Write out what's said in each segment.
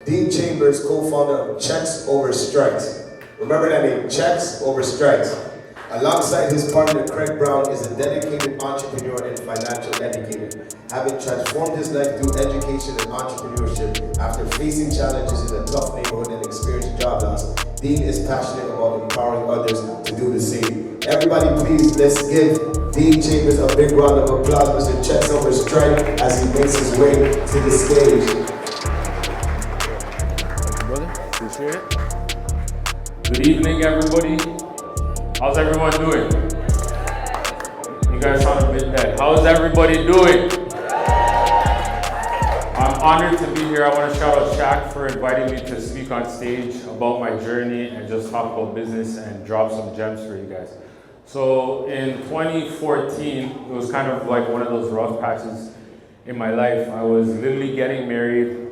Dean Chambers, co-founder of Checks Over Strikes. Remember that name, Checks Over Strikes. Alongside his partner, Craig Brown is a dedicated entrepreneur and financial educator, having transformed his life through education and entrepreneurship. After facing challenges in a tough neighborhood and experiencing job loss, Dean is passionate about empowering others to do the same. Everybody please, let's give Dean Chambers a big round of applause, Mr. Checks Over Strike, as he makes his way to the stage. Thank you, brother. Appreciate it. Good evening, everybody. How's everyone doing? You guys sound a bit dead. How's everybody doing? I'm honored to be here. I want to shout out Shaq for inviting me to speak on stage about my journey and just talk about business and drop some gems for you guys. So in 2014, it was kind of like one of those rough patches in my life. I was literally getting married.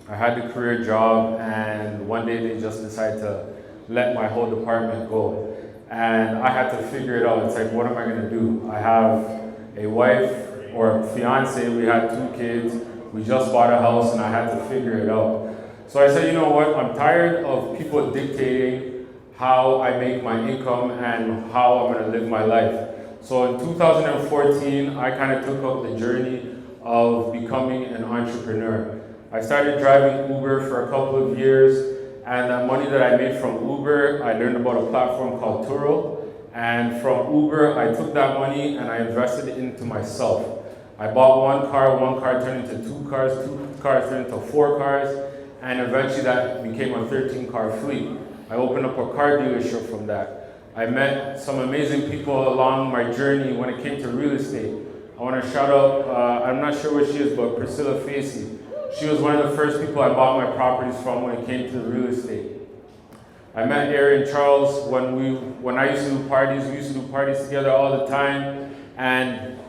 I had the career job, and one day they just decided to let my whole department go. And I had to figure it out. It's like, what am I gonna do? I have a wife or a fiance, we had 2 kids, we just bought a house, and I had to figure it out. So I said, you know what, I'm tired of people dictating how I make my income and how I'm gonna live my life. So in 2014, I kind of took up the journey of becoming an entrepreneur. I started driving Uber for a couple of years, and the money that I made from Uber, I learned about a platform called Turo. And from Uber, I took that money and I invested it into myself. I bought one car turned into 2 cars, 2 cars turned into 4 cars, and eventually that became a 13-car fleet. I opened up a car dealership from that. I met some amazing people along my journey when it came to real estate. I want to shout out, I'm not sure what she is, but Priscilla Facey. She was one of the first people I bought my properties from when it came to real estate. I met Aaron Charles when I used to do parties. We used to do parties together all the time. And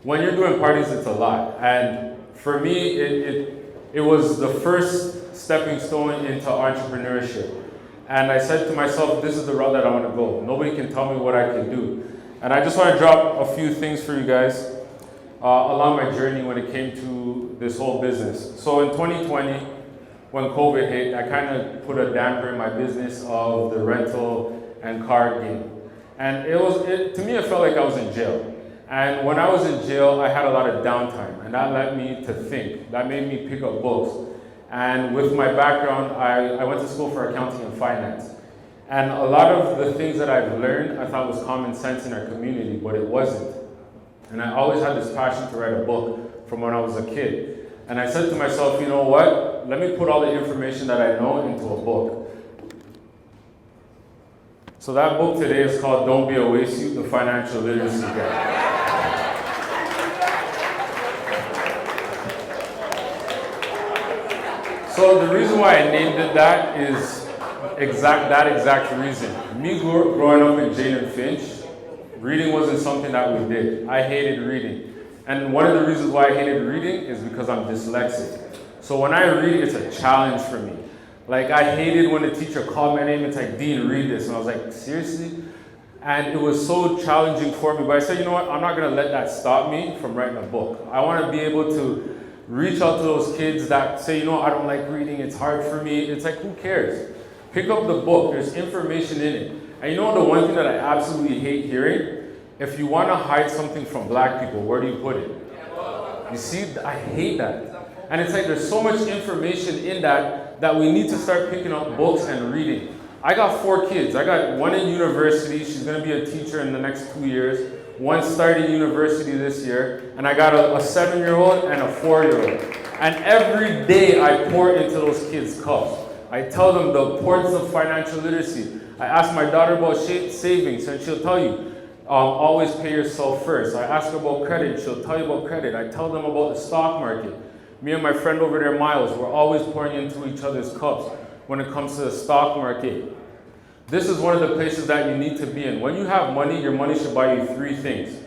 when you're doing parties, it's a lot. And for me, it was the first stepping stone into entrepreneurship. And I said to myself, this is the route that I want to go. Nobody can tell me what I can do. And I just want to drop a few things for you guys along my journey when it came to this whole business. So in 2020, when COVID hit, I kind of put a damper in my business of the rental and car game. And to me, it felt like I was in jail. And when I was in jail, I had a lot of downtime, and that led me to think. That made me pick up books. And with my background, I went to school for accounting and finance. And a lot of the things that I've learned, I thought was common sense in our community, but it wasn't. And I always had this passion to write a book from when I was a kid. And I said to myself, you know what? Let me put all the information that I know into a book. So that book today is called Don't Be a Waste Youth, The Financial Literacy Guide. So the reason why I named it that is that exact reason. Me growing up in Jane and Finch, reading wasn't something that we did. I hated reading. And one of the reasons why I hated reading is because I'm dyslexic. So when I read, it's a challenge for me. Like, I hated when the teacher called my name, it's like, Dean, read this. And I was like, seriously? And it was so challenging for me. But I said, you know what? I'm not going to let that stop me from writing a book. I want to be able to reach out to those kids that say, you know, I don't like reading, it's hard for me. It's like, who cares? Pick up the book, there's information in it. And you know the one thing that I absolutely hate hearing? If you want to hide something from black people, where do you put it? You see, I hate that. And it's like there's so much information in that we need to start picking up books and reading. I got 4 kids. I got one in university, she's going to be a teacher in the next 2 years. One started university this year, and I got a 7-year-old and a 4-year-old. And every day I pour into those kids' cups. I tell them the importance of financial literacy. I ask my daughter about savings, and she'll tell you, always pay yourself first. I ask her about credit, she'll tell you about credit. I tell them about the stock market. Me and my friend over there, Miles, we're always pouring into each other's cups when it comes to the stock market. This is one of the places that you need to be in. When you have money, your money should buy you 3 things: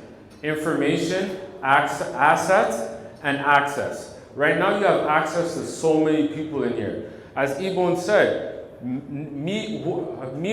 information, assets, and access. Right now you have access to so many people in here. As Ebon said, meet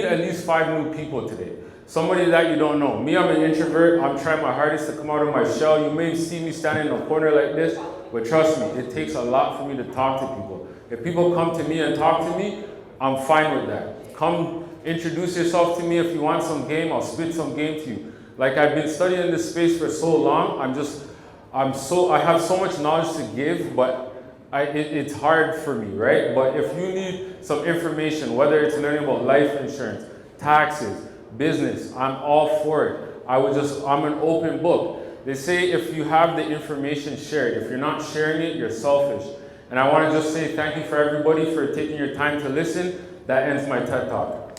at least 5 new people today. Somebody that you don't know. Me, I'm an introvert. I'm trying my hardest to come out of my shell. You may see me standing in a corner like this, but trust me, it takes a lot for me to talk to people. If people come to me and talk to me, I'm fine with that. Come introduce yourself to me. If you want some game, I'll spit some game to you. Like, I've been studying this space for so long, I have so much knowledge to give, but it's hard for me, right? But if you need some information, whether it's learning about life insurance, taxes, business, I'm all for it. I'm an open book. They say if you have the information, share it. If you're not sharing it, you're selfish. And I want to just say thank you for everybody for taking your time to listen. That ends my TED Talk.